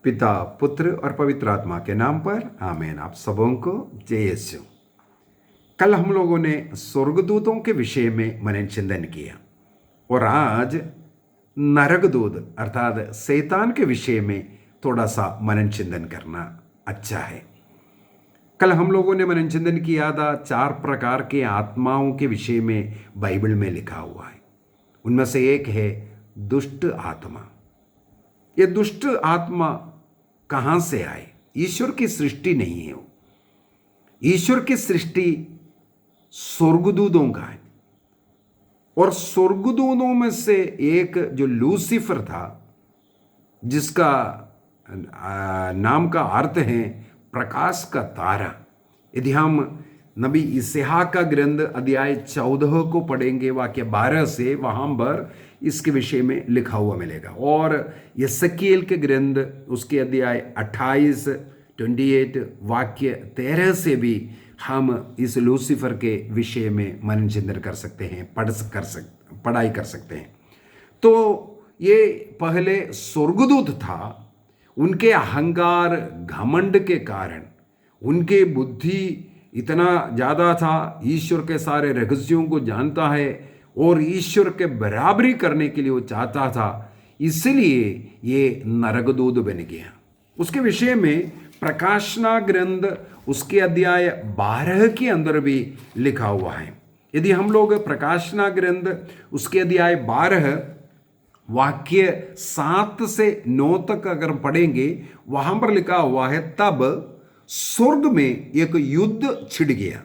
पिता, पुत्र और पवित्र आत्मा के नाम पर आमीन। आप सबों को जय यीशु। कल हम लोगों ने स्वर्गदूतों के विषय में मनन चिंतन किया और आज नरकदूत अर्थात शैतान के विषय में थोड़ा सा मनन चिंतन करना अच्छा है। कल हम लोगों ने मनन चिंतन किया था 4 प्रकार के आत्माओं के विषय में बाइबल में लिखा हुआ है। उनमें से एक है दुष्ट आत्मा। ये दुष्ट आत्मा कहाँ से आए? ईश्वर की सृष्टि नहीं है वो। ईश्वर की सृष्टि स्वर्गदूतों का है और स्वर्गदूतों में से एक जो लूसीफर था, जिसका नाम का अर्थ है प्रकाश का तारा। यदि हम नबी इसहाक का ग्रंथ अध्याय 14 को पढ़ेंगे, वाक्य 12 से, वहाँ पर इसके विषय में लिखा हुआ मिलेगा। और यसेकिएल के ग्रंथ उसके अध्याय 28, 28 वाक्य 13 से भी हम इस लूसीफर के विषय में मनन चिंतन कर सकते हैं, पढ़ाई कर सकते हैं। तो ये पहले स्वर्गदूत था। उनके अहंकार घमंड के कारण, उनके बुद्धि इतना ज़्यादा था, ईश्वर के सारे रहस्यों को जानता है और ईश्वर के बराबरी करने के लिए वो चाहता था, इसलिए ये नरकदूत बन गया। उसके विषय में प्रकाशना ग्रंथ उसके अध्याय 12 के अंदर भी लिखा हुआ है। यदि हम लोग प्रकाशना ग्रंथ उसके अध्याय 12 वाक्य 7 से 9 तक अगर पढ़ेंगे, वहां पर लिखा हुआ है, तब स्वर्ग में एक युद्ध छिड़ गया।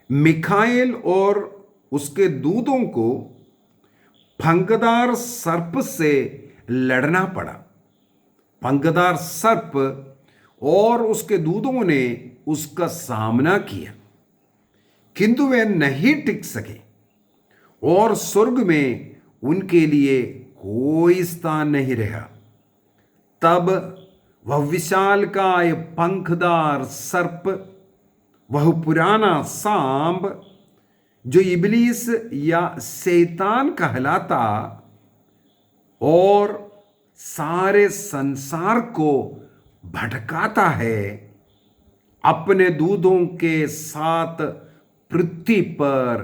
मिखाएल और उसके दूतों को पंखदार सर्प से लड़ना पड़ा। पंखदार सर्प और उसके दूतों ने उसका सामना किया, किंतु वे नहीं टिक सके और स्वर्ग में उनके लिए कोई स्थान नहीं रहा। तब वह विशालकाय पंखदार सर्प, वह पुराना सांप जो इबलीस या शैतान कहलाता और सारे संसार को भटकाता है, अपने दूतों के साथ पृथ्वी पर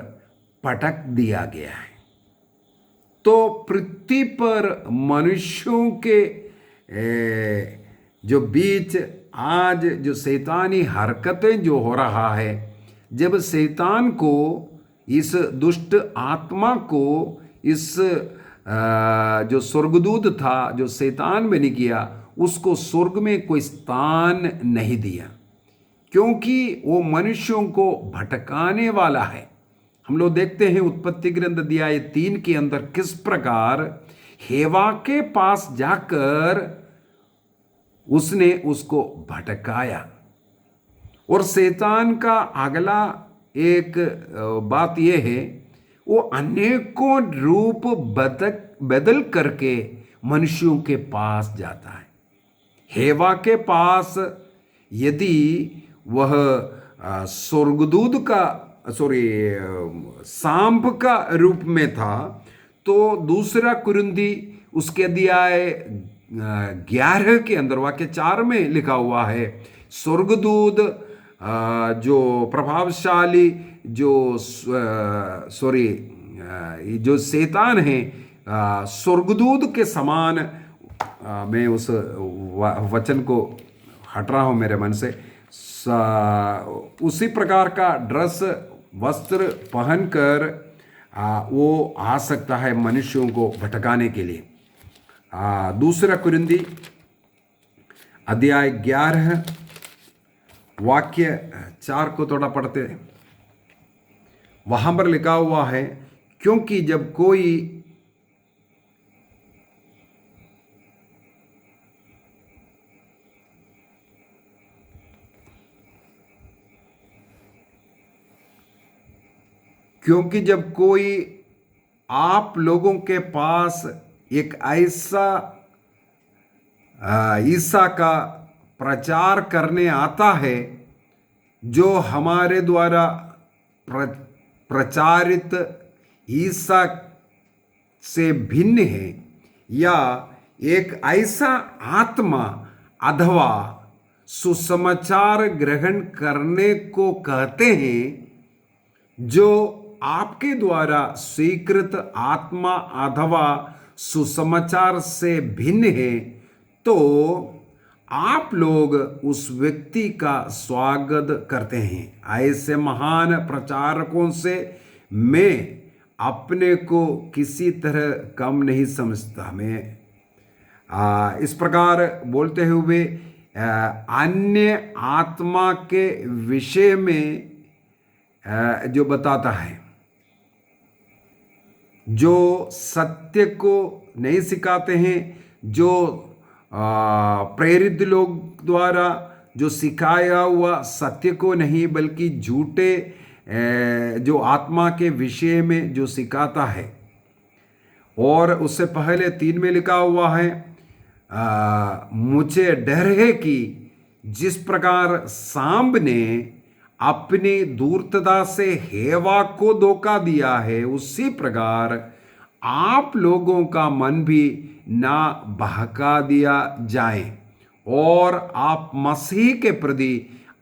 पटक दिया गया है। तो पृथ्वी पर मनुष्यों के जो बीच आज जो शैतानी हरकतें जो हो रहा है, जब शैतान को, इस दुष्ट आत्मा को, इस जो स्वर्गदूत था जो शैतान बन गया, उसको स्वर्ग में कोई स्थान नहीं दिया, क्योंकि वो मनुष्यों को भटकाने वाला है। हम लोग देखते हैं उत्पत्ति ग्रंथ अध्याय 3 के अंदर किस प्रकार हेवा के पास जाकर उसने उसको भटकाया। और शैतान का अगला एक बात यह है, वो अनेकों रूप बदल करके मनुष्यों के पास जाता है। हेवा के पास यदि वह स्वर्गदूत का सांप का रूप में था, तो दूसरा कुरिन्थी उसके अध्याय 11 के अंदर वाक्य 4 में लिखा हुआ है, स्वर्गदूत जो प्रभावशाली जो शैतान है, स्वर्गदूत के समान, मैं उस वचन को हट रहा हूँ मेरे मन से, उसी प्रकार का ड्रेस वस्त्र पहनकर वो आ सकता है मनुष्यों को भटकाने के लिए। दूसरा कुरिन्थी अध्याय 11 वाक्य 4 को थोड़ा पढ़ते हैं। वहां पर लिखा हुआ है, क्योंकि जब कोई आप लोगों के पास एक ऐसा ईसा का प्रचार करने आता है जो हमारे द्वारा प्रचारित ईसा से भिन्न है, या एक ऐसा आत्मा अथवा सुसमाचार ग्रहण करने को कहते हैं जो आपके द्वारा स्वीकृत आत्मा अथवा सुसमाचार से भिन्न है, तो आप लोग उस व्यक्ति का स्वागत करते हैं। ऐसे महान प्रचारकों से मैं अपने को किसी तरह कम नहीं समझता। मैं इस प्रकार बोलते हुए अन्य आत्मा के विषय में जो बताता है, जो सत्य को नहीं सिखाते हैं, जो प्रेरित लोग द्वारा जो सिखाया हुआ सत्य को नहीं बल्कि झूठे जो आत्मा के विषय में जो सिखाता है। और उससे पहले 3 में लिखा हुआ है, मुझे डर है कि जिस प्रकार सांप ने अपनी धूर्तता से हेवा को धोखा दिया है, उसी प्रकार आप लोगों का मन भी ना बहका दिया जाए और आप मसीह के प्रति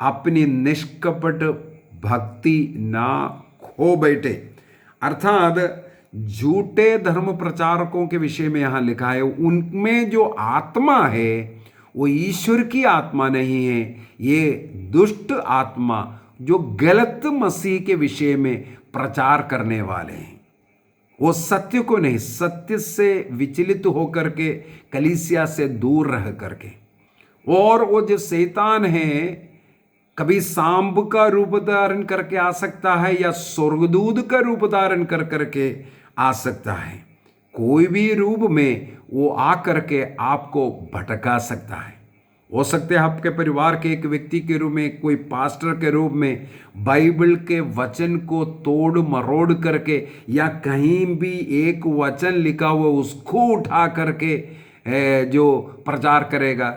अपनी निष्कपट भक्ति ना खो बैठे। अर्थात झूठे धर्म प्रचारकों के विषय में यहाँ लिखा है, उनमें जो आत्मा है वो ईश्वर की आत्मा नहीं है, ये दुष्ट आत्मा जो गलत मसीह के विषय में प्रचार करने वाले हैं। वो सत्य को नहीं, सत्य से विचलित होकर के कलीसिया से दूर रह करके, और वो जो शैतान है कभी सांप का रूप धारण करके आ सकता है या स्वर्गदूत का रूप धारण कर करके आ सकता है। कोई भी रूप में वो आ करके आपको भटका सकता है। हो सकते हैं आपके परिवार के एक व्यक्ति के रूप में, कोई पास्टर के रूप में बाइबल के वचन को तोड़ मरोड़ करके या कहीं भी एक वचन लिखा हुआ उसको उठा करके जो प्रचार करेगा।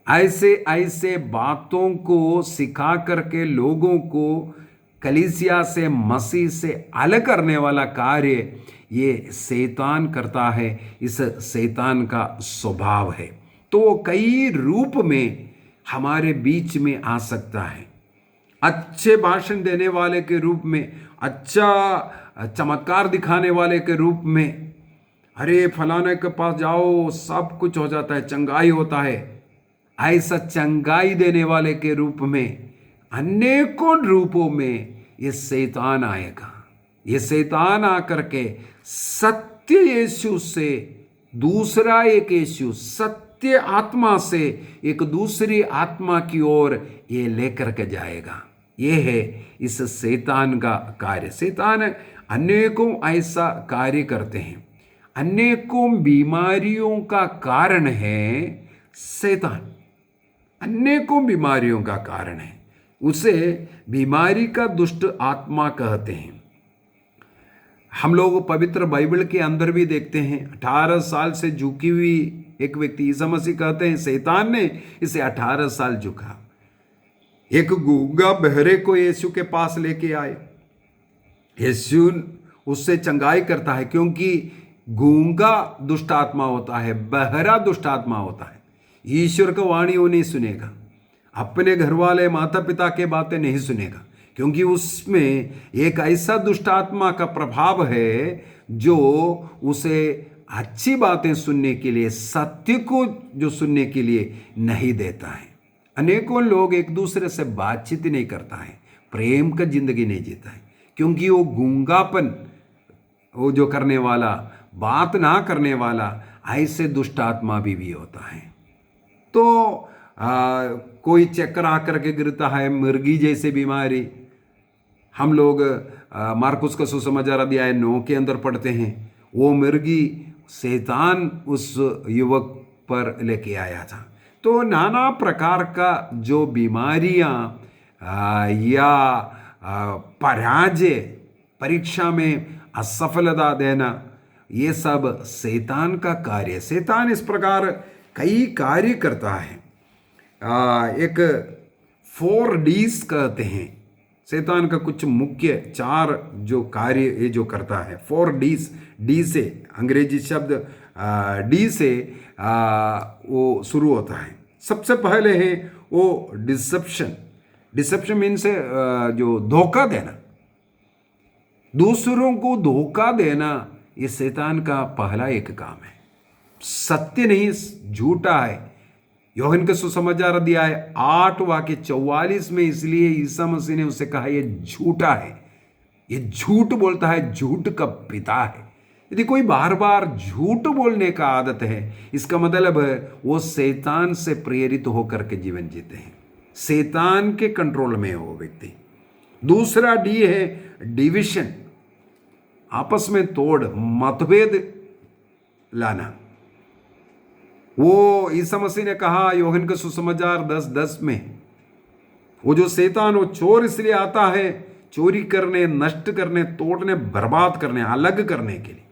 ऐसे ऐसे बातों को सिखा करके लोगों को कलीसिया से, मसीह से अलग करने वाला कार्य ये शैतान करता है। इस शैतान का स्वभाव है। तो वो कई रूप में हमारे बीच में आ सकता है। अच्छे भाषण देने वाले के रूप में, अच्छा चमत्कार दिखाने वाले के रूप में, अरे फलाने के पास जाओ सब कुछ हो जाता है, चंगाई होता है, ऐसा चंगाई देने वाले के रूप में, अनेकों रूपों में ये शैतान आएगा। ये शैतान आकर के सत्य यीशु से दूसरा एक यीशु, सत्य आत्मा से एक दूसरी आत्मा की ओर ये लेकर के जाएगा। ये है इस शैतान का कार्य। शैतान अनेकों ऐसा कार्य करते हैं। अनेकों बीमारियों का कारण है शैतान, अनेकों बीमारियों का कारण है। उसे बीमारी का दुष्ट आत्मा कहते हैं। हम लोग पवित्र बाइबल के अंदर भी देखते हैं, 18 साल से झुकी हुई एक व्यक्ति, ईसा मसीह कहते हैं शैतान ने इसे 18 साल झुका। एक गूंगा बहरे को यीशु के पास लेके आए। यीशु उससे चंगाई करता है, क्योंकि गूंगा दुष्ट आत्मा होता है, बहरा दुष्ट आत्मा होता है। ईश्वर का वाणी वो नहीं सुनेगा, अपने घर वाले माता पिता के बातें नहीं सुनेगा, क्योंकि उसमें एक ऐसा दुष्ट आत्मा का प्रभाव है जो उसे अच्छी बातें सुनने के लिए, सत्य को जो सुनने के लिए नहीं देता है। अनेकों लोग एक दूसरे से बातचीत नहीं करता है, प्रेम का जिंदगी नहीं जीता है, क्योंकि वो गूंगापन, वो जो करने वाला, बात ना करने वाला, ऐसे दुष्ट आत्मा भी होता है। तो कोई चक्कर आकर के गिरता है, मिर्गी जैसे बीमारी। हम लोग मार्कुस का सुसमाचार अध्याय 9 के अंदर पढ़ते हैं, वो मिर्गी शैतान उस युवक पर लेके आया था। तो नाना प्रकार का जो बीमारियां या पराजय, परीक्षा में असफलता देना, ये सब शैतान का कार्य। शैतान इस प्रकार कई कार्य करता है। एक 4 Ds कहते हैं शैतान का, कुछ मुख्य 4 जो कार्य ये जो करता है। 4 Ds, डी से अंग्रेजी शब्द डी से वो शुरू होता है। सबसे पहले है वो डिसेप्शन। डिसेप्शन मीन्स जो धोखा देना, दूसरों को धोखा देना, ये शैतान का पहला एक काम है। सत्य नहीं, झूठा है। यूहन्ना के सुसमाचार अध्याय 8 वाक्य 44 में इसलिए ईसा मसीह ने उसे कहा ये झूठा है, ये झूठ बोलता है, झूठ का पिता है। यदि कोई बार बार झूठ बोलने का आदत है, इसका मतलब है वो शैतान से प्रेरित होकर के जीवन जीते हैं, शैतान के कंट्रोल में है वो व्यक्ति। दूसरा डी है डिविजन, आपस में तोड़, मतभेद लाना। वो ईसा मसीह ने कहा यूहन्ना के सुसमाचार 10:10 में, वो जो शैतान, वो चोर इसलिए आता है चोरी करने, नष्ट करने, तोड़ने, बर्बाद करने, अलग करने के लिए।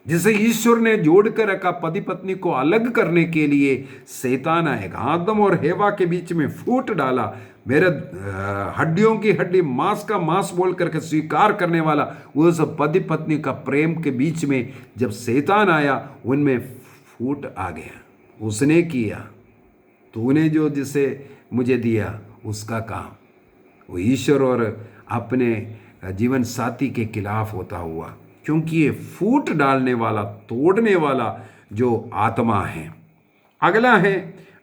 जिसे ईश्वर ने जोड़कर रखा पति पत्नी को अलग करने के लिए शैतान आएगा। आदम और हेवा के बीच में फूट डाला, मेरे हड्डियों की हड्डी, मांस का मांस बोल करके स्वीकार करने वाला वो सब पति पत्नी का प्रेम के बीच में जब शैतान आया, उनमें फूट आ गया। उसने किया, तूने जो जिसे मुझे दिया उसका काम, वो ईश्वर और अपने जीवन साथी के खिलाफ होता हुआ, क्योंकि ये फूट डालने वाला, तोड़ने वाला जो आत्मा है। अगला है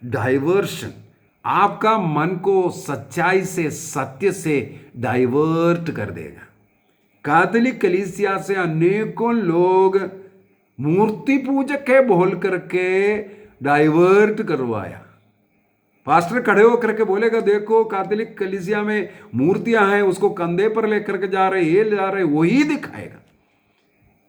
डाइवर्शन, आपका मन को सच्चाई से, सत्य से डाइवर्ट कर देगा। कैथोलिक कलीसिया से अनेकों लोग मूर्ति पूजक है बोल करके डाइवर्ट करवाया। पास्टर खड़े होकर के बोलेगा देखो कैथोलिक कलीसिया में मूर्तियां हैं, उसको कंधे पर लेकर के जा रहे, ये जा रहे, वही दिखाएगा।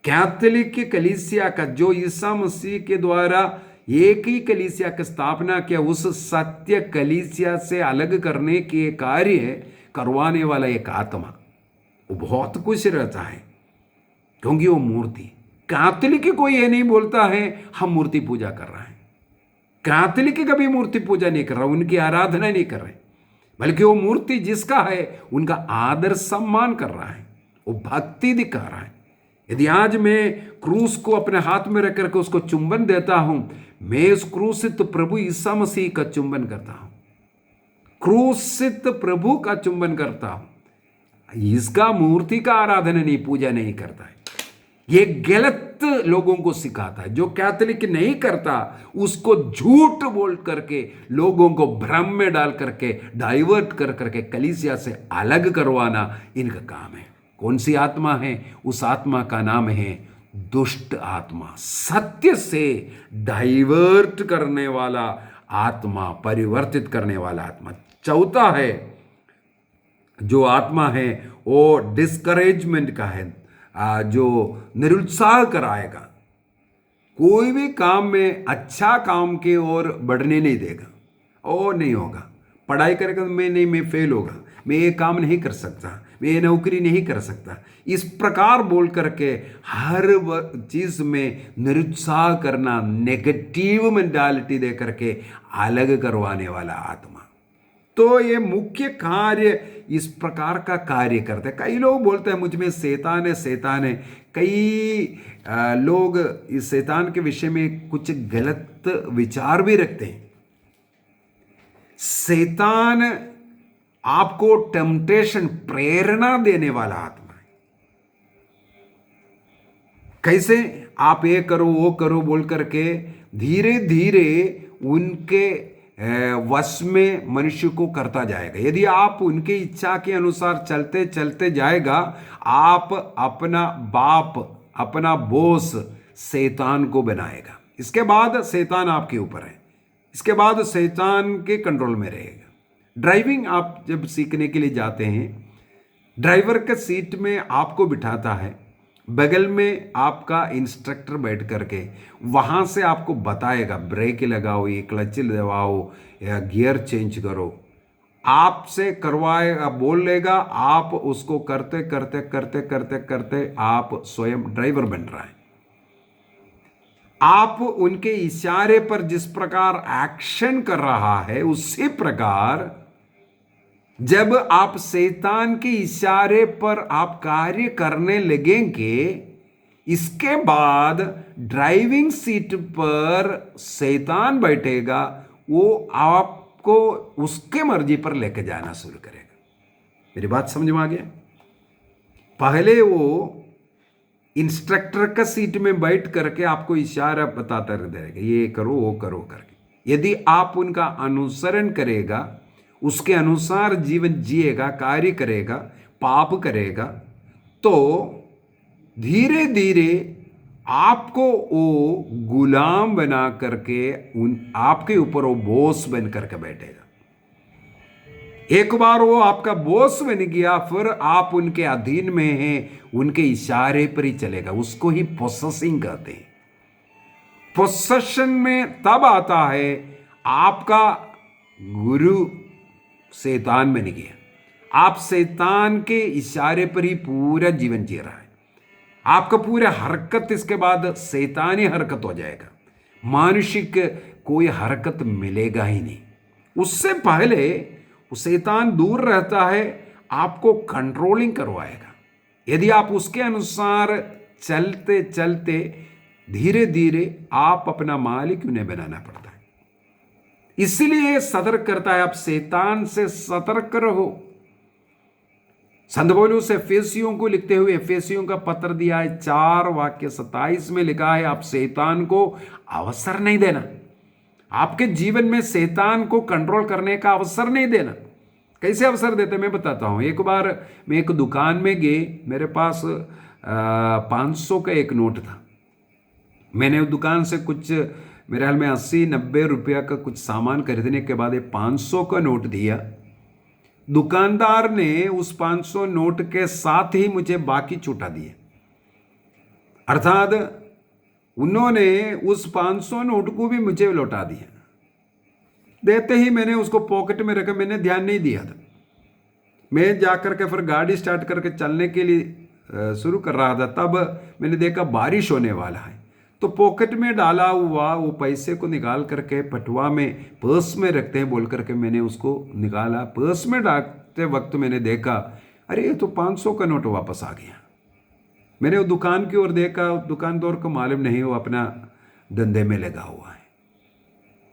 कैथोलिक कलीसिया का जो ईसा मसीह के द्वारा एक ही कलीसिया की स्थापना किया, उस सत्य कलीसिया से अलग करने के कार्य करवाने वाला एक आत्मा, वो बहुत खुश रहता है, क्योंकि वो मूर्ति। कैथोलिक कोई ये नहीं बोलता है हम मूर्ति पूजा कर रहे हैं। कैथोलिक कभी मूर्ति पूजा नहीं कर रहा, उनकी आराधना नहीं कर रहे, बल्कि वो मूर्ति जिसका है उनका आदर सम्मान कर रहा है, वो भक्ति दिखा रहा है। यदि आज मैं क्रूस को अपने हाथ में रख करके उसको चुंबन देता हूं, मैं उस क्रूसित प्रभु ईसा मसीह का चुंबन करता हूं, क्रूसित प्रभु का चुंबन करता हूं। इसका मूर्ति का आराधना नहीं, पूजा नहीं करता है। ये गलत लोगों को सिखाता है। जो कैथोलिक नहीं करता उसको झूठ बोल करके लोगों को भ्रम में डाल करके डाइवर्ट कर करके कलीसिया से अलग करवाना इनका काम है। कौन सी आत्मा है? उस आत्मा का नाम है दुष्ट आत्मा, सत्य से डाइवर्ट करने वाला आत्मा, परिवर्तित करने वाला आत्मा। चौथा है जो आत्मा है वो डिस्करेजमेंट का है, जो निरुत्साह कराएगा, कोई भी काम में अच्छा काम के ओर बढ़ने नहीं देगा। ओ नहीं होगा, पढ़ाई करेगा तो मैं फेल होगा, मैं ये काम नहीं कर सकता, मैं ये नौकरी नहीं कर सकता, इस प्रकार बोल करके हर चीज में निरुत्साह करना, नेगेटिव मेंटालिटी दे करके अलग करवाने वाला आत्मा। तो ये मुख्य कार्य इस प्रकार का कार्य करते हैं। कई लोग बोलते हैं मुझ में शैतान है, शैतान है। कई लोग इस शैतान के विषय में कुछ गलत विचार भी रखते हैं। शैतान आपको टेम्पटेशन, प्रेरणा देने वाला आत्मा है। कैसे? आप ये करो वो करो बोल करके धीरे धीरे उनके वश में मनुष्य को करता जाएगा। यदि आप उनके इच्छा के अनुसार चलते चलते जाएगा, आप अपना बाप, अपना बॉस शैतान को बनाएगा। इसके बाद शैतान आपके ऊपर है, इसके बाद शैतान के कंट्रोल में रहेगा। ड्राइविंग आप जब सीखने के लिए जाते हैं, ड्राइवर के सीट में आपको बिठाता है, बगल में आपका इंस्ट्रक्टर बैठ करके वहाँ से आपको बताएगा ब्रेक लगाओ, ये क्लच दबाओ या गियर चेंज करो, आपसे करवाएगा, बोल लेगा, आप उसको करते करते करते करते करते आप स्वयं ड्राइवर बन रहा है। आप उनके इशारे पर जिस प्रकार एक्शन कर रहा है, उसी प्रकार जब आप शैतान के इशारे पर आप कार्य करने लगेंगे, इसके बाद ड्राइविंग सीट पर शैतान बैठेगा, वो आपको उसके मर्जी पर लेके जाना शुरू करेगा। मेरी बात समझ में आ गया? पहले वो इंस्ट्रक्टर का सीट में बैठ करके आपको इशारा बताता रहेगा, ये करो वो करो करके। यदि आप उनका अनुसरण करेगा, उसके अनुसार जीवन जिएगा, कार्य करेगा, पाप करेगा, तो धीरे धीरे आपको वो गुलाम बना करके आपके ऊपर वो बॉस बन करके बैठेगा। एक बार वो आपका बॉस बन गया, फिर आप उनके अधीन में हैं, उनके इशारे पर ही चलेगा। उसको ही पोसेसिंग कहते हैं। पोसेशन में तब आता है आपका गुरु शैतान बन गया, आप शैतान के इशारे पर ही पूरा जीवन जी रहा है। आपका पूरा हरकत इसके बाद शैतानी हरकत हो जाएगा, मानुषिक कोई हरकत मिलेगा ही नहीं। उससे पहले शैतान दूर रहता है, आपको कंट्रोलिंग करवाएगा। यदि आप उसके अनुसार चलते चलते धीरे धीरे आप अपना मालिक उन्हें बनाना पड़ता है। इसलिए सतर्क करता है, आप शैतान से सतर्क रहो। संत पौलुस एफेसियों को लिखते हुए एफेसियों का पत्र दिया है, 4:27 में लिखा है, आप शैतान को अवसर नहीं देना। आपके जीवन में शैतान को कंट्रोल करने का अवसर नहीं देना। कैसे अवसर देते मैं बताता हूं। एक बार मैं एक दुकान में गए, मेरे पास 500 का एक नोट था। मैंने उस दुकान से कुछ, मेरे ख्याल में 80-90 रुपया का कुछ सामान खरीदने के बाद 500 का नोट दिया। दुकानदार ने उस 500 नोट के साथ ही मुझे बाकी छूटा दिए, अर्थात उन्होंने उस 500 नोट को भी मुझे लौटा दिया। देते ही मैंने उसको पॉकेट में रखा, मैंने ध्यान नहीं दिया था। मैं जाकर के फिर गाड़ी स्टार्ट करके चलने के लिए शुरू कर रहा था, तब मैंने देखा बारिश होने वाला है, तो पॉकेट में डाला हुआ वो पैसे को निकाल करके पटुआ में पर्स में रखते हैं बोल करके मैंने उसको निकाला। पर्स में डालते वक्त मैंने देखा, अरे ये तो 500 का नोट वापस आ गया। मैंने वो दुकान की ओर देखा, दुकानदार को मालूम नहीं वो अपना धंधे में लगा हुआ है।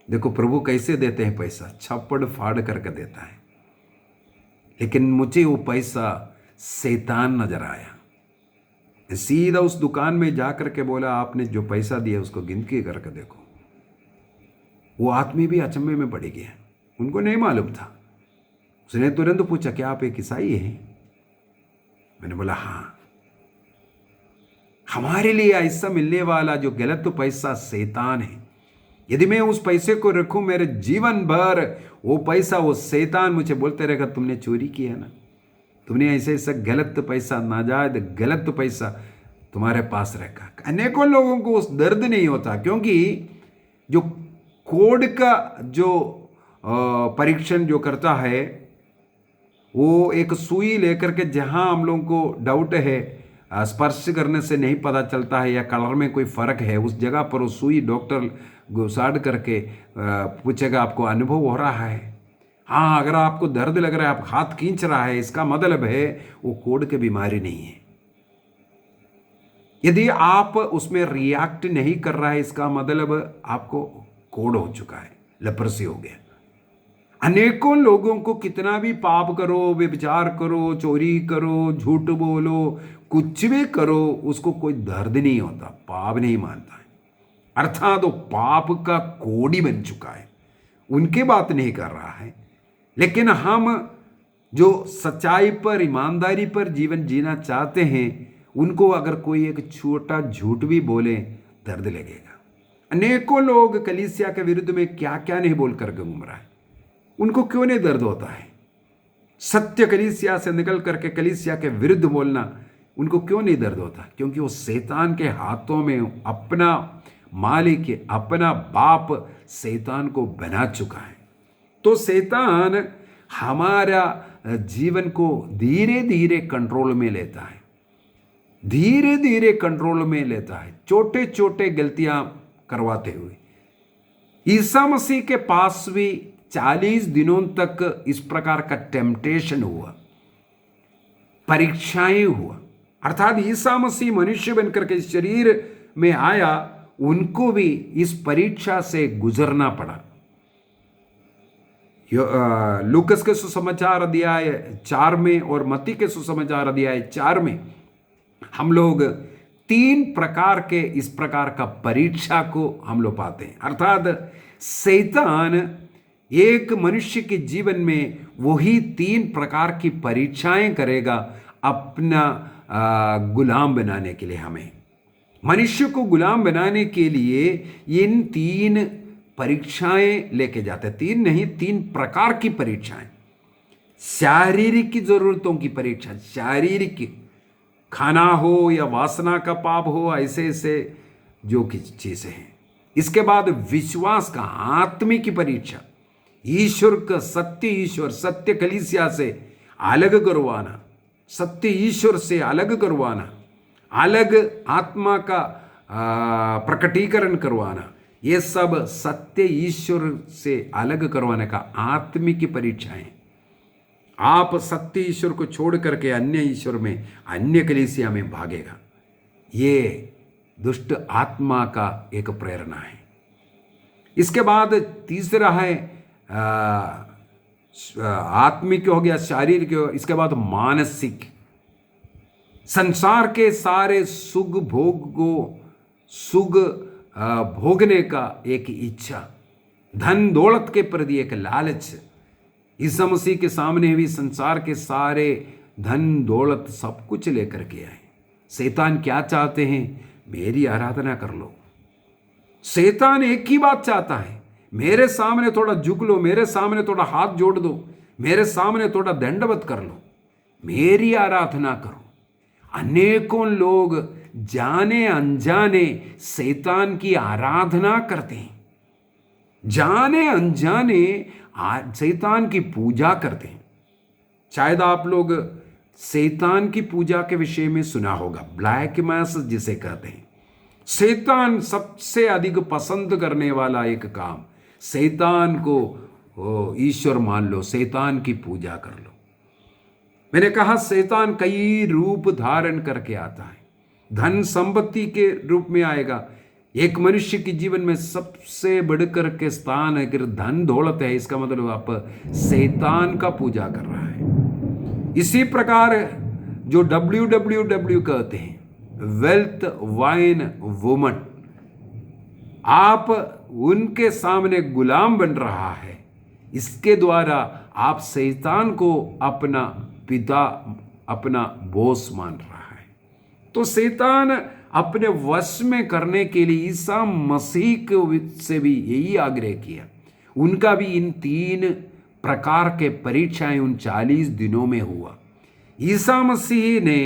देखो प्रभु कैसे देते हैं पैसा, छप्पड़ फाड़ करके देता है। लेकिन मुझे वो पैसा शैतान नजर आया। सीधा उस दुकान में जाकर के बोला, आपने जो पैसा दिया उसको गिनती करके देखो। वो आदमी भी अचंभे में पड़ गया, उनको नहीं मालूम था। उसने तुरंत पूछा, क्या आप एक ईसाई हैं? मैंने बोला हाँ। हमारे लिए ऐसा मिलने वाला जो गलत पैसा शैतान है। यदि मैं उस पैसे को रखूं मेरे जीवन भर, वो पैसा वो शैतान मुझे बोलते रहेगा, तुमने चोरी किया ना, तुमने ऐसे ऐसा गलत पैसा, नाजायज गलत पैसा तुम्हारे पास रखा। अनेकों लोगों को उस दर्द नहीं होता, क्योंकि जो कोड का जो परीक्षण जो करता है, वो एक सुई लेकर के, जहां हम लोगों को डाउट है, स्पर्श करने से नहीं पता चलता है या कलर में कोई फर्क है, उस जगह पर वो सुई डॉक्टर घुसाड़ करके पूछेगा, आपको अनुभव हो रहा है? हाँ, अगर आपको दर्द लग रहा है, आप हाथ खींच रहा है, इसका मतलब है वो कोढ़ की बीमारी नहीं है। यदि आप उसमें रिएक्ट नहीं कर रहा है, इसका मतलब आपको कोढ़ हो चुका है, लेप्रोसी हो गया। अनेकों लोगों को कितना भी पाप करो, व्यभिचार करो, चोरी करो, झूठ बोलो, कुछ भी करो, उसको कोई दर्द नहीं होता, पाप नहीं मानता है। अर्थात वो पाप का कोढ़ी बन चुका है, उनकी बात नहीं कर रहा है। लेकिन हम जो सच्चाई पर, ईमानदारी पर जीवन जीना चाहते हैं, उनको अगर कोई एक छोटा झूठ भी बोले, दर्द लगेगा। अनेकों लोग कलीसिया के विरुद्ध में क्या क्या नहीं बोल करके घूम रहा है, उनको क्यों नहीं दर्द होता है? सत्य कलीसिया से निकल करके कलीसिया के विरुद्ध बोलना उनको क्यों नहीं दर्द होता? क्योंकि वो शैतान के हाथों में अपना मालिक, अपना बाप शैतान को बना चुका है। तो शैतान हमारा जीवन को धीरे धीरे कंट्रोल में लेता है, धीरे धीरे कंट्रोल में लेता है, छोटे छोटे गलतियां करवाते हुए। ईसा मसीह के पास भी 40 दिनों तक इस प्रकार का टेम्पटेशन हुआ, परीक्षाएं हुआ, अर्थात ईसा मसीह मनुष्य बनकर के शरीर में आया, उनको भी इस परीक्षा से गुजरना पड़ा। लूकस के सुसमाचार अध्याय 4 में और मत्ती के सुसमाचार अध्याय 4 में हम लोग 3 प्रकार के इस प्रकार का परीक्षा को हम लोग पाते हैं। अर्थात शैतान एक मनुष्य के जीवन में वही 3 प्रकार की परीक्षाएं करेगा अपना गुलाम बनाने के लिए। हमें मनुष्य को गुलाम बनाने के लिए इन 3 परीक्षाएं लेके जाते हैं। 3 नहीं, 3 प्रकार की परीक्षाएं। शारीरिक की जरूरतों की परीक्षा, शारीरिक खाना हो या वासना का पाप हो, ऐसे ऐसे जो कि चीजें हैं। इसके बाद विश्वास का, आत्मिक की परीक्षा, ईश्वर का सत्य, ईश्वर सत्य कलीसिया से अलग करवाना, सत्य ईश्वर से अलग करवाना, अलग आत्मा का प्रकटीकरण करवाना, ये सब सत्य ईश्वर से अलग करवाने का आत्मिक की परीक्षाएं। आप सत्य ईश्वर को छोड़ करके अन्य ईश्वर में, अन्य कलीसिया में भागेगा, ये दुष्ट आत्मा का एक प्रेरणा है। इसके बाद तीसरा है आत्मिक हो गया, शारीरिक हो, इसके बाद मानसिक। संसार के सारे सुख भोग को, सुख भोगने का एक इच्छा, धन दौलत के प्रति एक लालच। ईसा मसीह के सामने भी संसार के सारे धन दौलत सब कुछ लेकर के आए। शैतान क्या चाहते हैं? मेरी आराधना कर लो। शैतान एक ही बात चाहता है, मेरे सामने थोड़ा झुक लो, मेरे सामने थोड़ा हाथ जोड़ दो, मेरे सामने थोड़ा दंडवत कर लो, मेरी आराधना करो। अनेकों लोग जाने अनजाने शैतान की आराधना करते हैं, जाने अनजाने शैतान की पूजा करते हैं। शायद आप लोग शैतान की पूजा के विषय में सुना होगा, ब्लैक मैस जिसे कहते हैं। शैतान सबसे अधिक पसंद करने वाला एक काम, शैतान को ईश्वर मान लो, शैतान की पूजा कर लो। मैंने कहा शैतान कई रूप धारण करके आता है। धन संपत्ति के रूप में आएगा। एक मनुष्य के जीवन में सबसे बढ़कर के स्थान है, अगर धन दौलत है, इसका मतलब आप शैतान का पूजा कर रहा है। इसी प्रकार जो WWW कहते हैं, वेल्थ वाइन वुमन, आप उनके सामने गुलाम बन रहा है। इसके द्वारा आप शैतान को अपना पिता, अपना बॉस मान रहा है। तो शैतान अपने वश में करने के लिए ईसा मसीह से भी यही आग्रह किया। उनका भी इन 3 प्रकार के परीक्षाएं उन 40 दिनों में हुआ। ईसा मसीह ने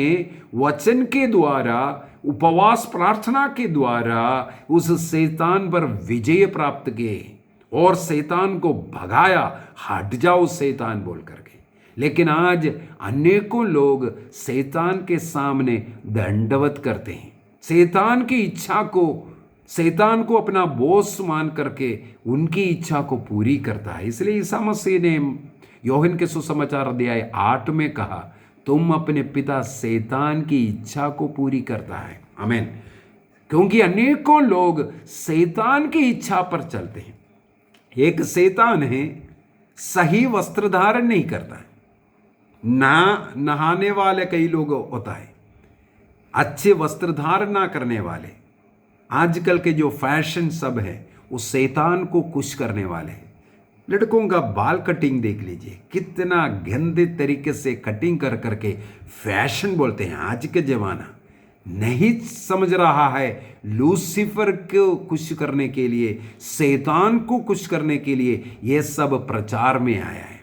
वचन के द्वारा, उपवास प्रार्थना के द्वारा उस शैतान पर विजय प्राप्त किए और शैतान को भगाया, हट जाओ शैतान बोल करके। लेकिन आज अनेकों लोग शैतान के सामने दंडवत करते हैं, शैतान की इच्छा को, शैतान को अपना बॉस मान करके उनकी इच्छा को पूरी करता है। इसलिए ईसा मसीह ने यूहन्ना के सुसमाचार अध्याय 8 में कहा, तुम अपने पिता शैतान की इच्छा को पूरी करता है। आमीन। क्योंकि अनेकों लोग शैतान की इच्छा पर चलते हैं। एक शैतान है, सही वस्त्र धारण नहीं करता है, ना नहाने वाले कई लोग होता है, अच्छे वस्त्र धारण ना करने वाले। आजकल के जो फैशन सब है वो शैतान को खुश करने वाले हैं। लड़कों का बाल कटिंग देख लीजिए, कितना गंदे तरीके से कटिंग कर करके फैशन बोलते हैं। आज के जमाना नहीं समझ रहा है, लूसीफर को खुश करने के लिए, शैतान को खुश करने के लिए ये सब प्रचार में आया है।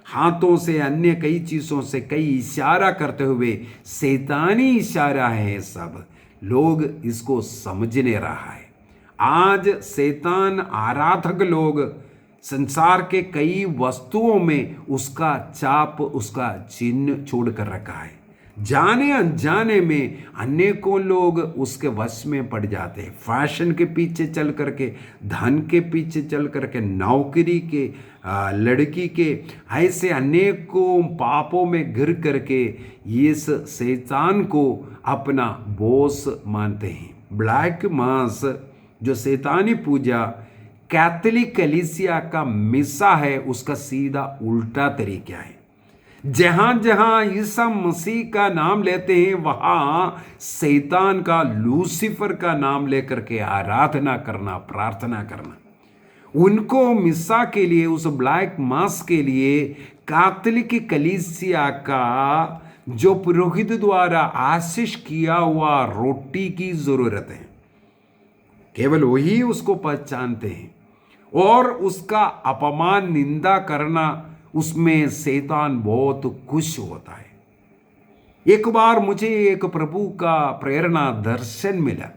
हाथों से, अन्य कई चीज़ों से कई इशारा करते हुए शैतानी इशारा है सब। लोग इसको समझ नहीं रहा है। आज शैतान आराधक लोग संसार के कई वस्तुओं में उसका छाप, उसका चिन्ह छोड़ कर रखा है। जाने अनजाने में अनेकों लोग उसके वश में पड़ जाते हैं। फैशन के पीछे चल करके, धन के पीछे चल करके, नौकरी के, लड़की के, ऐसे अनेकों पापों में गिर करके इस शैतान को अपना बॉस मानते हैं। ब्लैक मास जो शैतानी पूजा कैथोलिक कलीसिया का मिसा है, उसका सीधा उल्टा तरीका है। जहां जहां ईसा मसीह का नाम लेते हैं वहां शैतान का, लूसीफर का नाम लेकर के आराधना करना, प्रार्थना करना। उनको मिसा के लिए, उस ब्लैक मास के लिए कैथोलिक कलीसिया का जो पुरोहित द्वारा आशीष किया हुआ रोटी की जरूरत है। केवल वही उसको पहचानते हैं और उसका अपमान, निंदा करना, उसमें शैतान बहुत खुश होता है। एक बार मुझे एक प्रभु का प्रेरणा दर्शन मिला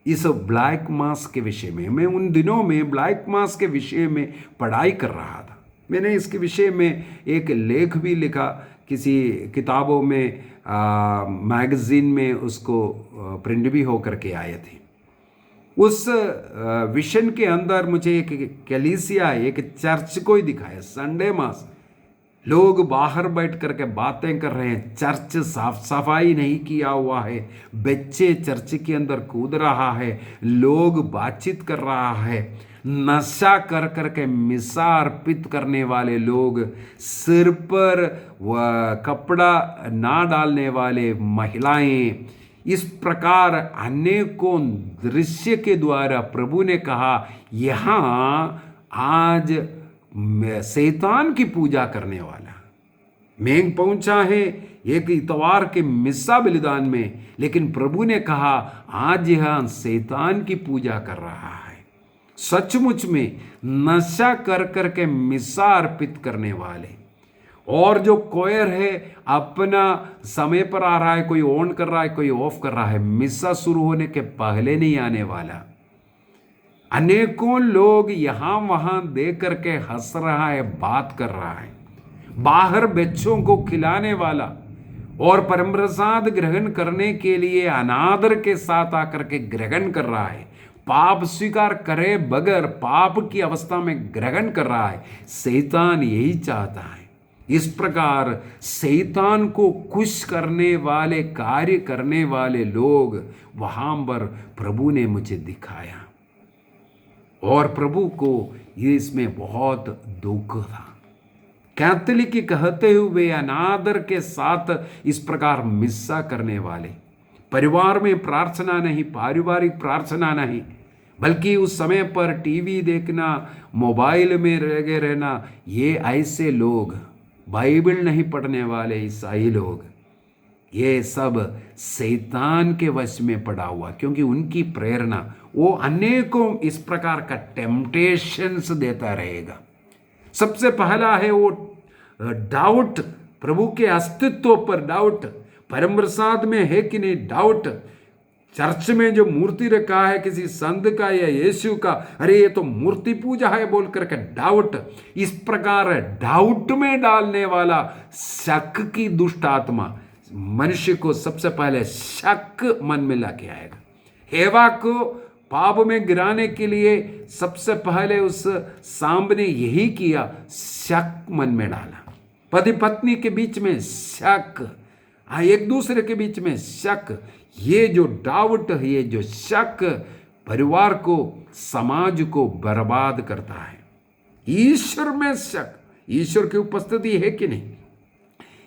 इस ब्लैक मास के विषय में। मैं उन दिनों में ब्लैक मास के विषय में पढ़ाई कर रहा था। मैंने इसके विषय में एक लेख भी लिखा, किसी किताबों में, मैगजीन में उसको प्रिंट भी होकर के आए थे। उस विषन के अंदर मुझे एक कलीसिया, एक चर्च को ही दिखाया। संडे मास लोग बाहर बैठ करके बातें कर रहे हैं, चर्च साफ सफाई नहीं किया हुआ है, बच्चे चर्च के अंदर कूद रहा है, लोग बातचीत कर रहा है, नशा कर करके मिसा अर्पित करने वाले लोग, सिर पर कपड़ा ना डालने वाले महिलाएं, इस प्रकार अनेकों दृश्य के द्वारा प्रभु ने कहा यहाँ आज शैतान की पूजा करने वाला। मैं पहुंचा है एक इतवार के मिसा बलिदान में, लेकिन प्रभु ने कहा आज यह शैतान की पूजा कर रहा है। सचमुच में नशा कर करके मिसा अर्पित करने वाले, और जो कोयर है अपना समय पर आ रहा है, कोई ऑन कर रहा है, कोई ऑफ कर रहा है, मिसा शुरू होने के पहले नहीं आने वाला। अनेकों लोग यहां वहां देख करके हंस रहा है, बात कर रहा है। बाहर बच्चों को खिलाने वाला और परम प्रसाद ग्रहण करने के लिए अनादर के साथ आकर के ग्रहण कर रहा है, पाप स्वीकार करे बगैर पाप की अवस्था में ग्रहण कर रहा है। शैतान यही चाहता है। इस प्रकार शैतान को खुश करने वाले कार्य करने वाले लोग वहां पर प्रभु ने मुझे दिखाया, और प्रभु को ये इसमें बहुत दुख था। कैथोलिक कहते हुए अनादर के साथ इस प्रकार मिसा करने वाले, परिवार में प्रार्थना नहीं, पारिवारिक प्रार्थना नहीं, बल्कि उस समय पर टीवी देखना, मोबाइल में लगे रहना, ये ऐसे लोग, बाइबल नहीं पढ़ने वाले ईसाई लोग, ये सब शैतान के वश में पड़ा हुआ, क्योंकि उनकी प्रेरणा वो अनेकों इस प्रकार का टेम्पटेशंस देता रहेगा। सबसे पहला है वो डाउट, प्रभु के अस्तित्व पर डाउट, परम प्रसाद में है कि नहीं डाउट, चर्च में जो मूर्ति रखा है किसी संत का या यीशु का, अरे ये तो मूर्ति पूजा है बोल करके डाउट। इस प्रकार डाउट में डालने वाला शक की दुष्ट आत्मा मनुष्य को सबसे पहले शक मन में लाके आएगा। हेवा को पाप में गिराने के लिए सबसे पहले उस सांब ने यही किया, शक मन में डाला। पति पत्नी के बीच में शक, एक दूसरे के बीच में शक, ये जो डाउट है, ये जो शक परिवार को, समाज को बर्बाद करता है। ईश्वर में शक, ईश्वर की उपस्थिति है कि नहीं,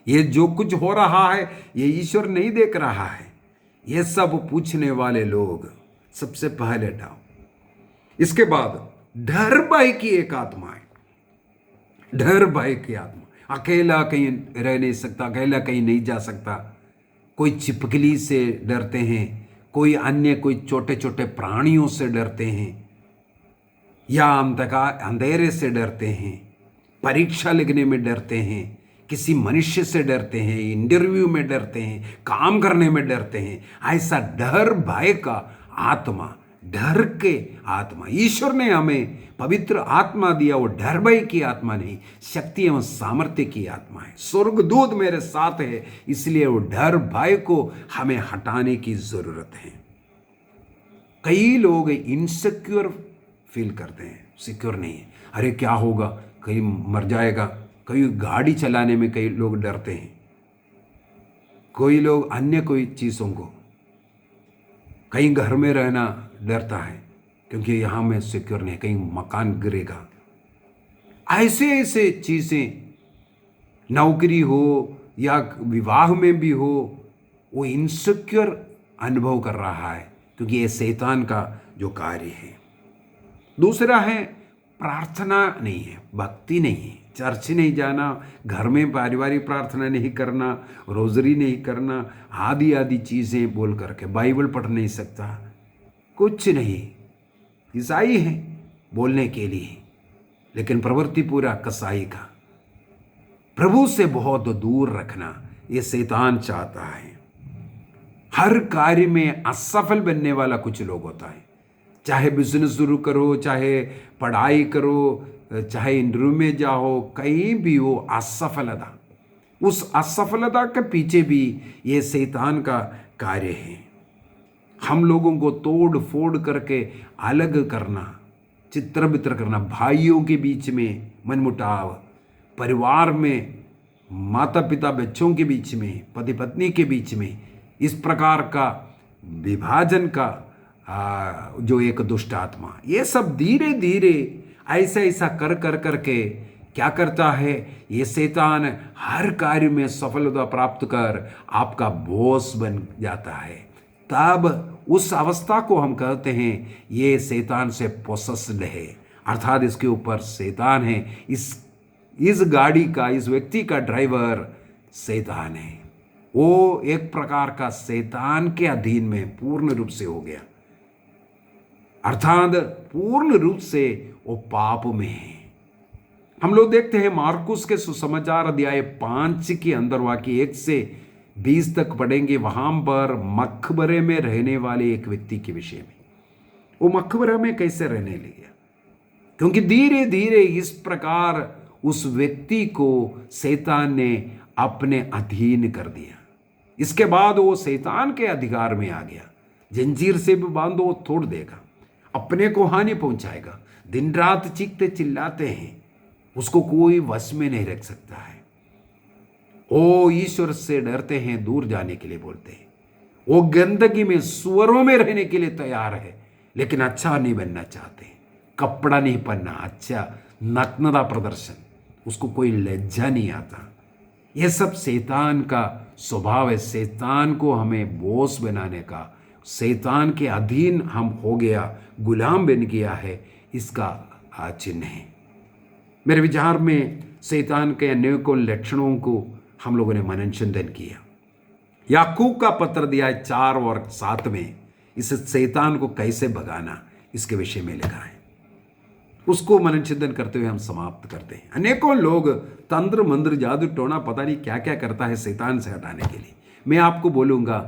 ये जो कुछ हो रहा है ये ईश्वर नहीं देख रहा है, ये सब पूछने वाले लोग सबसे पहले डाउट। इसके बाद डर भय की एक आत्मा है, डर भय की आत्मा, अकेला कहीं रह नहीं सकता, अकेला कहीं नहीं जा सकता, कोई छिपकली से डरते हैं, कोई अन्य कोई छोटे छोटे प्राणियों से डरते हैं, या अंधेरे से डरते हैं, परीक्षा लिखने में डरते हैं, किसी मनुष्य से डरते हैं, इंटरव्यू में डरते हैं, काम करने में डरते हैं। ऐसा डर भय का आत्मा डर के आत्मा। ईश्वर ने हमें पवित्र आत्मा दिया, वो डर भय की आत्मा नहीं, शक्ति एवं सामर्थ्य की आत्मा है। स्वर्गदूत मेरे साथ है, इसलिए वो डर भय को हमें हटाने की जरूरत है। कई लोग इनसिक्योर फील करते हैं, सिक्योर नहीं है, अरे क्या होगा, कहीं मर जाएगा। कई गाड़ी चलाने में कई लोग डरते हैं, कोई लोग अन्य कोई चीज़ों को, कहीं घर में रहना डरता है क्योंकि यहाँ में सिक्योर नहीं, कहीं मकान गिरेगा। ऐसे ऐसे चीज़ें, नौकरी हो या विवाह में भी हो, वो इनसिक्योर अनुभव कर रहा है क्योंकि ये शैतान का जो कार्य है। दूसरा है प्रार्थना नहीं है, भक्ति नहीं है, चर्च नहीं जाना, घर में पारिवारिक प्रार्थना नहीं करना, रोजरी नहीं करना, आदि आदि चीज़ें बोल करके बाइबल पढ़ नहीं सकता, कुछ नहीं। ईसाई है बोलने के लिए, लेकिन प्रवृत्ति पूरा कसाई का। प्रभु से बहुत दूर रखना ये शैतान चाहता है। हर कार्य में असफल बनने वाला कुछ लोग होता है, चाहे बिजनेस शुरू करो, चाहे पढ़ाई करो, चाहे इंटरव्यू में जाओ, कहीं भी वो असफलता, उस असफलता के पीछे भी ये शैतान का कार्य है। हम लोगों को तोड़ फोड़ करके अलग करना, चित्र बित्र करना, भाइयों के बीच में मनमुटाव, परिवार में माता पिता बच्चों के बीच में, पति पत्नी के बीच में, इस प्रकार का विभाजन का जो एक दुष्ट आत्मा, ये सब धीरे धीरे ऐसा ऐसा कर कर करके क्या करता है, ये शैतान हर कार्य में सफलता प्राप्त कर आपका बॉस बन जाता है। तब उस अवस्था को हम कहते हैं ये शैतान से पोसेस्ड है, अर्थात इसके ऊपर शैतान है। इस गाड़ी का, इस व्यक्ति का ड्राइवर शैतान है। वो एक प्रकार का शैतान के अधीन में पूर्ण रूप से हो गया, अर्थात पूर्ण रूप से वो पाप में है। हम लोग देखते हैं मार्कुस के सुसमाचार अध्याय 5 के अंदर वाक्य 1 से 20 तक पढ़ेंगे। वहां पर मकबरे में रहने वाले एक व्यक्ति के विषय में, वो मकबरे में कैसे रहने लगे, क्योंकि धीरे धीरे इस प्रकार उस व्यक्ति को शैतान ने अपने अधीन कर दिया। इसके बाद वो शैतान के अधिकार में आ गया। जंजीर से भी बांधो वो तोड़ देगा, अपने को हानि पहुंचाएगा। दिन रात चीखते चिल्लाते हैं, उसको कोई वश में नहीं रख सकता है। ओ ईश्वर से डरते हैं, दूर जाने के लिए बोलते हैं। वो गंदगी में, सुअरों में रहने के लिए तैयार है, लेकिन अच्छा नहीं बनना चाहते। कपड़ा नहीं पहनना, अच्छा नग्नता प्रदर्शन, उसको कोई लज्जा नहीं आता। यह सब शैतान का स्वभाव है। शैतान को हमें बॉस बनाने का, शैतान के अधीन हम हो गया, गुलाम बन गया है, इसका चिन्ह है। मेरे विचार में शैतान के अनेकों लक्षणों को हम लोगों ने मनन चिंतन किया। याकूब का पत्र दिया 4 और 7 में इस शैतान को कैसे भगाना, इसके विषय में लिखा है। उसको मनन चिंतन करते हुए हम समाप्त करते हैं। अनेकों लोग तंत्र मंत्र जादू टोना पता नहीं क्या क्या करता है शैतान से हटाने के लिए। मैं आपको बोलूँगा,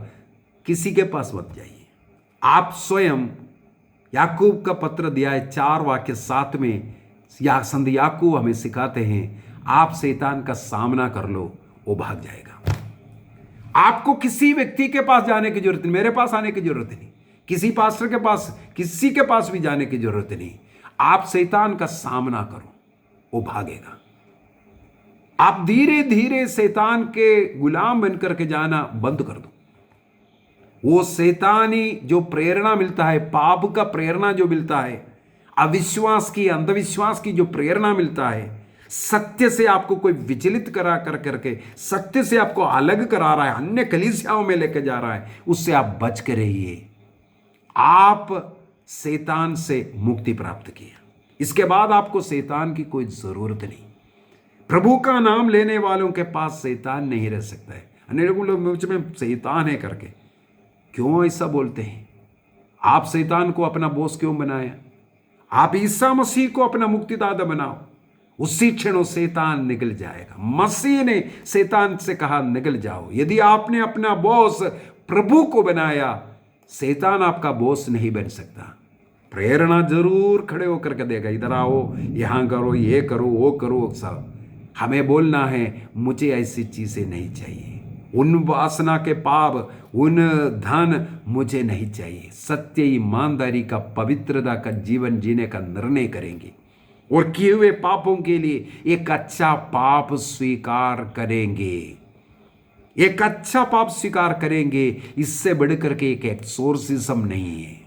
किसी के पास मत जाइए। आप स्वयं, याकूब का पत्र दिया है 4 वाक्य 7 में या संत याकूब हमें सिखाते हैं, आप शैतान का सामना कर लो, वो भाग जाएगा। आपको किसी व्यक्ति के पास जाने की जरूरत नहीं, मेरे पास आने की जरूरत नहीं, किसी पास्टर के पास, किसी के पास भी जाने की जरूरत नहीं। आप शैतान का सामना करो, वो भागेगा। आप धीरे धीरे शैतान के गुलाम बनकर के जाना बंद कर दो। वो शैतानी जो प्रेरणा मिलता है, पाप का प्रेरणा जो मिलता है, अविश्वास की, अंधविश्वास की जो प्रेरणा मिलता है, सत्य से आपको कोई विचलित करा कर करके, सत्य से आपको अलग करा रहा है, अन्य कलीसियाओं में लेकर जा रहा है, उससे आप बच के रहिए। आप शैतान से मुक्ति प्राप्त किया, इसके बाद आपको शैतान की कोई जरूरत नहीं। प्रभु का नाम लेने वालों के पास शैतान नहीं रह सकता है। अनेकों लोग मुझ में शैतान है करके क्यों ऐसा बोलते हैं? आप शैतान को अपना बॉस क्यों बनाया? आप ईसा मसीह को अपना मुक्तिदाता बनाओ, उसी क्षण शैतान निकल जाएगा। मसीह ने शैतान से कहा निकल जाओ। यदि आपने अपना बॉस प्रभु को बनाया, शैतान आपका बॉस नहीं बन सकता। प्रेरणा जरूर खड़े होकर के देगा, इधर आओ, यहाँ करो, ये करो, वो करो। सब हमें बोलना है मुझे ऐसी चीज़ें नहीं चाहिए, उन वासना के पाप, उन धन मुझे नहीं चाहिए। सत्य ईमानदारी का, पवित्रता का जीवन जीने का निर्णय करेंगे और किए हुए पापों के लिए एक अच्छा पाप स्वीकार करेंगे, एक अच्छा पाप स्वीकार करेंगे। इससे बढ़कर के एक एक्सोर्सिज्म नहीं है,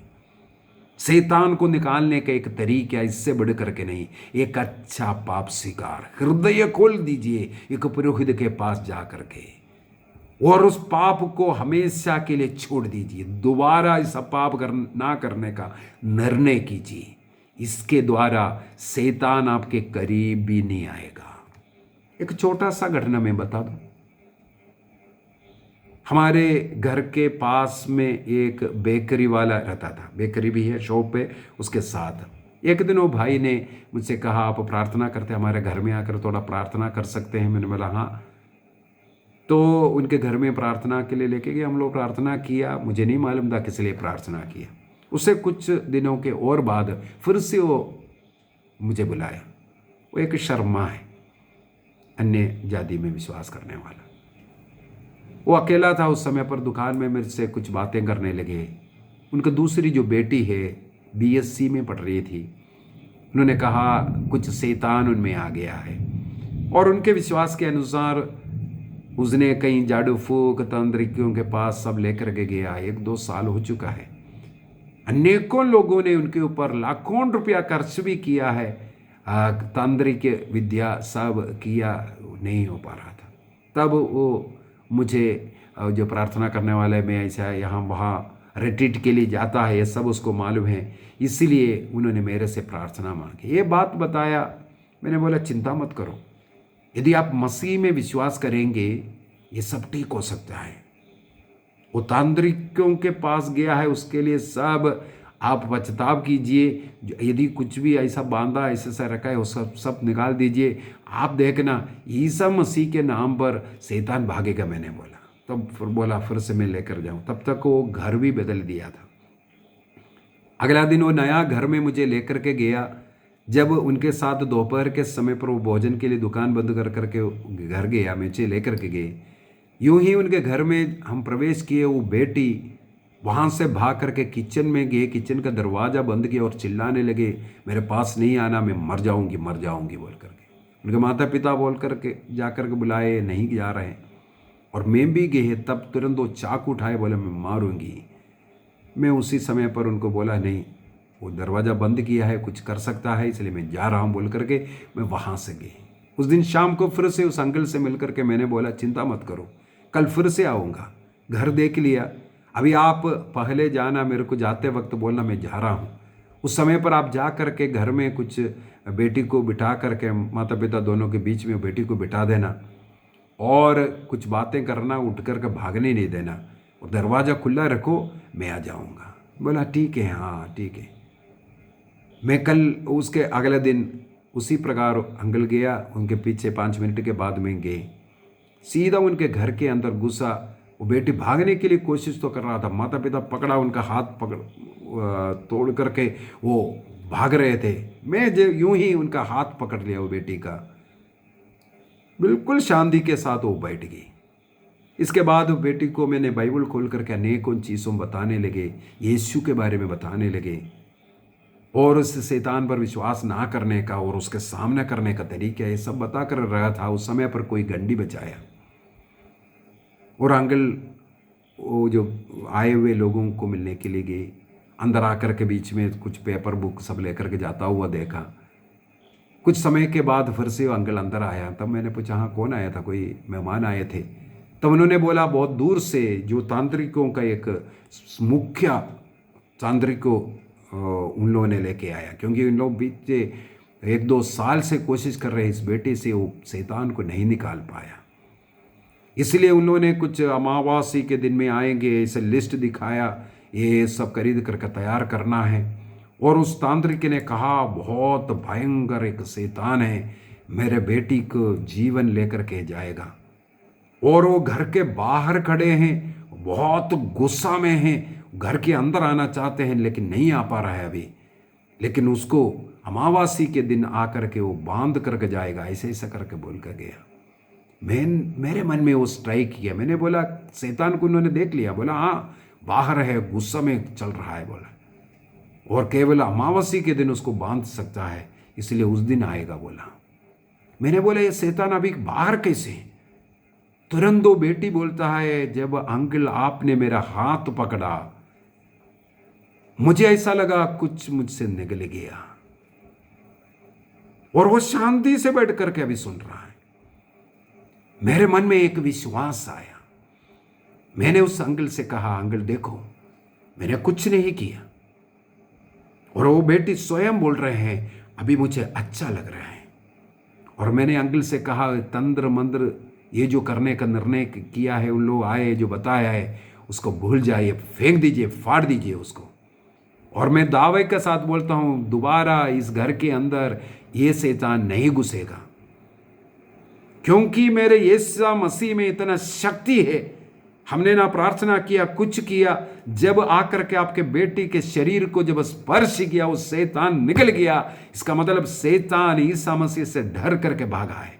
शैतान को निकालने का एक तरीका इससे बढ़कर के नहीं। एक अच्छा पाप स्वीकार, हृदय खोल दीजिए एक पुरोहित के पास जाकर के, और उस पाप को हमेशा के लिए छोड़ दीजिए। दोबारा इस पाप ना करने का निर्णय कीजिए। इसके द्वारा शैतान आपके करीब भी नहीं आएगा। एक छोटा सा घटना मैं बता दूं। हमारे घर के पास में एक बेकरी वाला रहता था, बेकरी भी है, शॉप है उसके साथ। एक दिन वो भाई ने मुझसे कहा, आप प्रार्थना करते, हमारे घर में आकर थोड़ा प्रार्थना कर सकते हैं? मैंने बोला हाँ। तो उनके घर में प्रार्थना के लिए लेके गए, हम लोग प्रार्थना किया। मुझे नहीं मालूम था किस लिए प्रार्थना किया। उससे कुछ दिनों के और बाद फिर से वो मुझे बुलाया। वो एक शर्मा है, अन्य जाति में विश्वास करने वाला। वो अकेला था उस समय पर, दुकान में मेरे से कुछ बातें करने लगे। उनकी दूसरी जो बेटी है बीएससी में पढ़ रही थी। उन्होंने कहा कुछ शैतान उनमें आ गया है, और उनके विश्वास के अनुसार उसने कहीं झाड़ू फूक तांत्रिकों के पास सब लेकर के गया। 1-2 साल हो चुका है। अनेकों लोगों ने उनके ऊपर लाखों रुपया खर्च भी किया है, तांत्रिक विद्या सब किया, नहीं हो पा रहा था। तब वो मुझे, जो प्रार्थना करने वाला है, मैं ऐसा यहाँ वहाँ रिट्रीट के लिए जाता है, ये सब उसको मालूम है, इसीलिए उन्होंने मेरे से प्रार्थना मांगी, ये बात बताया। मैंने बोला चिंता मत करो, यदि आप मसीह में विश्वास करेंगे ये सब ठीक हो सकता है। वो तांत्रिकों के पास गया है, उसके लिए सब आप पछताव कीजिए। यदि कुछ भी ऐसा बांधा, ऐसा रखा है, वो सब निकाल दीजिए। आप देखना ईसा मसीह के नाम पर शैतान भागेगा। मैंने बोला, तब फिर बोला फिर से मैं लेकर जाऊं। तब तक वो घर भी बदल दिया था। अगला दिन वो नया घर में मुझे लेकर के गया। जब उनके साथ दोपहर के समय पर वो भोजन के लिए दुकान बंद कर करके घर गया, मुझे लेकर के गए। यूं ही उनके घर में हम प्रवेश किए, वो बेटी वहाँ से भाग करके किचन में गए, किचन का दरवाज़ा बंद किया और चिल्लाने लगे, मेरे पास नहीं आना, मैं मर जाऊंगी बोल करके। उनके माता पिता बोल करके जा कर के बुलाए, नहीं जा रहे हैं। और मैं भी गए, तब तुरंत वो चाकू उठाए, बोले मैं मारूंगी। मैं उसी समय पर उनको बोला नहीं, वो दरवाज़ा बंद किया है, कुछ कर सकता है, इसलिए मैं जा रहा हूँ बोल करके मैं वहाँ से गई। उस दिन शाम को फिर से उस अंकल से मिल करके मैंने बोला चिंता मत करो, कल फिर से आऊँगा। घर देख लिया, अभी आप पहले जाना, मेरे को जाते वक्त बोलना मैं जा रहा हूँ। उस समय पर आप जा करके घर में कुछ बेटी को बिठा करके, माता पिता दोनों के बीच में बेटी को बिठा देना और कुछ बातें करना, उठ करके भागने नहीं देना, और दरवाज़ा खुला रखो, मैं आ जाऊँगा। बोला ठीक है, हाँ ठीक है। मैं कल उसके अगले दिन उसी प्रकार अंकल गया, उनके पीछे 5 मिनट के बाद मैं गए, सीधा उनके घर के अंदर घुसा। वो बेटी भागने के लिए कोशिश तो कर रहा था, माता पिता पकड़ा, उनका हाथ पकड़ तोड़ करके वो भाग रहे थे। मैं यूं ही उनका हाथ पकड़ लिया, वो बेटी का, बिल्कुल शांति के साथ वो बैठ गई। इसके बाद बेटी को मैंने बाइबल खोल करके अनेकों चीज़ों बताने लगे, यीशु के बारे में बताने लगे, और उस शैतान पर विश्वास ना करने का और उसके सामना करने का तरीका, ये सब बता कर रहा था। उस समय पर कोई गंडी बचाया, और अंकल वो जो आए हुए लोगों को मिलने के लिए गए, अंदर आकर के बीच में कुछ पेपर बुक सब लेकर के जाता हुआ देखा। कुछ समय के बाद फिर से वो अंकल अंदर आया। तब मैंने पूछा हाँ कौन आया था, कोई मेहमान आए थे? तब उन्होंने बोला बहुत दूर से जो तांत्रिकों का एक मुख्य तांत्रिक को उन लोगों ने लेके आया, क्योंकि उन लोग बीते 1-2 साल से कोशिश कर रहे इस बेटे से, वो शैतान को नहीं निकाल पाया। इसलिए उन लोगों ने कुछ अमावास्या के दिन में आएंगे, इसे लिस्ट दिखाया, ये सब खरीद करके तैयार करना है। और उस तांत्रिक ने कहा बहुत भयंकर एक शैतान है, मेरे बेटी को जीवन लेकर के जाएगा। और वो घर के बाहर खड़े हैं, बहुत गुस्सा में हैं, घर के अंदर आना चाहते हैं लेकिन नहीं आ पा रहा है अभी। लेकिन उसको अमावासी के दिन आकर के वो बांध करके जाएगा, ऐसे ऐसा करके बोल कर गया। मेरे मन में वो स्ट्राइक किया। मैंने बोला शैतान को उन्होंने देख लिया। बोला हाँ, बाहर है, गुस्सा में चल रहा है। बोला और केवल अमावस्या के दिन उसको बांध सकता है, इसलिए उस दिन आएगा बोला। मैंने बोला ये शैतान अभी बाहर कैसे? तुरंत वो बेटी बोलता है, जब अंकल आपने मेरा हाथ पकड़ा मुझे ऐसा लगा कुछ मुझसे निकल गया। और वो शांति से बैठ करके अभी सुन रहा है। मेरे मन में एक विश्वास आया। मैंने उस अंकल से कहा, अंकल देखो मैंने कुछ नहीं किया। और वो बेटी स्वयं बोल रहे हैं, अभी मुझे अच्छा लग रहा है। और मैंने अंकल से कहा, तंत्र मंत्र ये जो करने का निर्णय किया है, उन लोग आए जो बताया है उसको भूल जाइए, फेंक दीजिए, फाड़ दीजिए उसको। और मैं दावे के साथ बोलता हूं, दोबारा इस घर के अंदर ये शैतान नहीं घुसेगा, क्योंकि मेरे यीशु मसीह में इतना शक्ति है। हमने ना प्रार्थना किया, कुछ किया, जब आकर के आपके बेटी के शरीर को जब स्पर्श किया वो शैतान निकल गया। इसका मतलब शैतान ईसा मसीह से डर करके भागा है।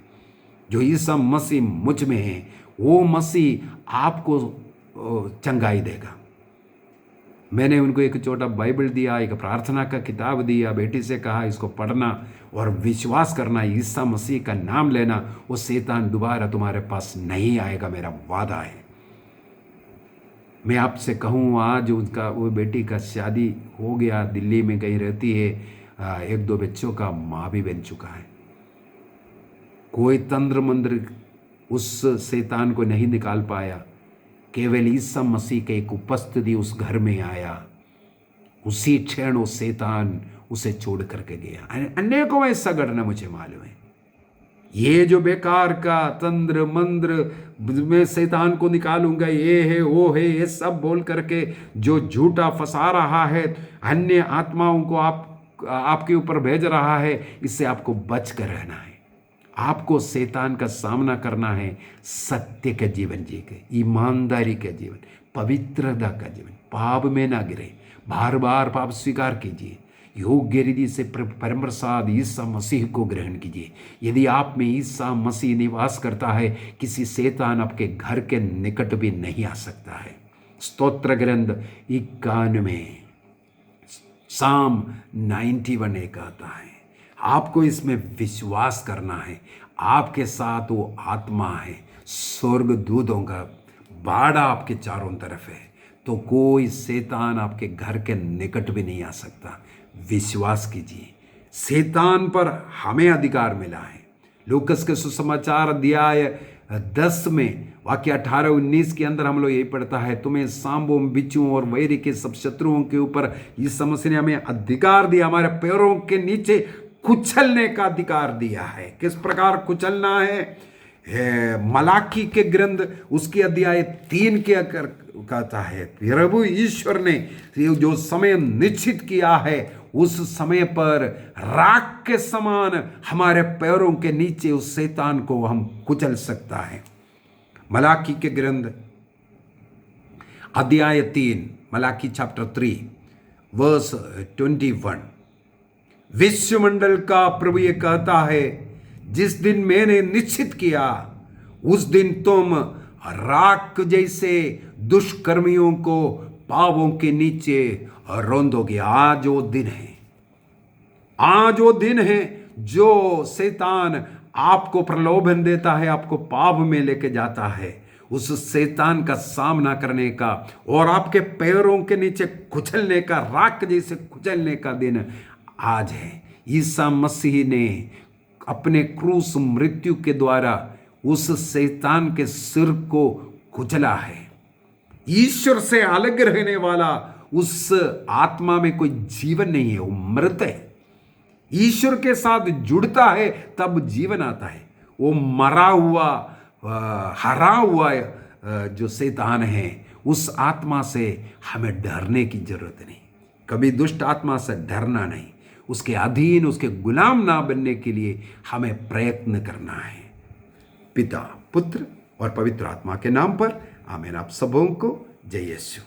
जो ईसा मसीह मुझ में है, वो मसीह आपको चंगाई देगा। मैंने उनको एक छोटा बाइबल दिया, एक प्रार्थना का किताब दिया, बेटी से कहा इसको पढ़ना और विश्वास करना, ईसा मसीह का नाम लेना, वो शैतान दोबारा तुम्हारे पास नहीं आएगा, मेरा वादा है। मैं आपसे कहूँ, आज उनका वो बेटी का शादी हो गया, दिल्ली में कहीं रहती है, 1-2 बच्चों का माँ भी बन चुका है। कोई तंत्र मंत्र उस शैतान को नहीं निकाल पाया। केवल ईसा मसीह के एक उपस्थिति उस घर में आया, उसी क्षण वो शैतान उसे छोड़ करके गया। अनेकों ऐसा घटना मुझे मालूम है। ये जो बेकार का तंत्र मंत्र में शैतान को निकालूंगा, ये है वो है, ये सब बोल करके जो झूठा फंसा रहा है, अन्य आत्माओं को आपके ऊपर भेज रहा है, इससे आपको बच कर रहना है। आपको शैतान का सामना करना है, सत्य का जीवन जी के, ईमानदारी का जीवन, पवित्रता का जीवन, पाप में ना गिरे, बार बार पाप स्वीकार कीजिए, योग्य रीति से परम प्रसाद ईसा मसीह को ग्रहण कीजिए। यदि आप में ईसा मसीह निवास करता है, किसी शैतान आपके घर के निकट भी नहीं आ सकता है। स्तोत्र ग्रंथ 91 साम 91 एक आता है। आपको इसमें विश्वास करना है। आपके साथ वो आत्मा है, स्वर्गदूतों का बाड़ा आपके चारों तरफ है, तो कोई शैतान आपके घर के निकट भी नहीं आ सकता। विश्वास कीजिए, शैतान पर हमें अधिकार मिला है। लूकस के सुसमाचार अध्याय 10 में वाक्य 18-19 के अंदर हम लोग यही पढ़ता है, तुम्हें सांबों, बिच्छुओं और वैरी के सब शत्रुओं के ऊपर इस समस्या ने हमें अधिकार दिया, हमारे पैरों के नीचे कुचलने का अधिकार दिया है। किस प्रकार कुचलना है? मलाकी के ग्रंथ उसके अध्याय 3 के कहता है, प्रभु ईश्वर ने जो समय निश्चित किया है, उस समय पर राख के समान हमारे पैरों के नीचे उस शैतान को हम कुचल सकता है। मलाकी के ग्रंथ अध्याय 3, मलाकी चैप्टर 3 वर्स 21, विश्वमंडल का प्रभु ये कहता है, जिस दिन मैंने निश्चित किया उस दिन तुम राख जैसे दुष्कर्मियों को पांवों के नीचे रौंदोगे। आज वो दिन है, आज वो दिन है जो शैतान आपको प्रलोभन देता है, आपको पाप में लेके जाता है। उस शैतान का सामना करने का और आपके पैरों के नीचे कुचलने का, राख जैसे कुचलने का दिन आज है। ईसा मसीह ने अपने क्रूस मृत्यु के द्वारा उस शैतान के सिर को कुचला है। ईश्वर से अलग रहने वाला उस आत्मा में कोई जीवन नहीं है, वो मृत है। ईश्वर के साथ जुड़ता है तब जीवन आता है। वो मरा हुआ, हरा हुआ जो शैतान है, उस आत्मा से हमें डरने की जरूरत नहीं। कभी दुष्ट आत्मा से डरना नहीं, उसके अधीन, उसके गुलाम ना बनने के लिए हमें प्रयत्न करना है। पिता, पुत्र और पवित्र आत्मा के नाम पर आमीन। आप सबों को जय यीशु।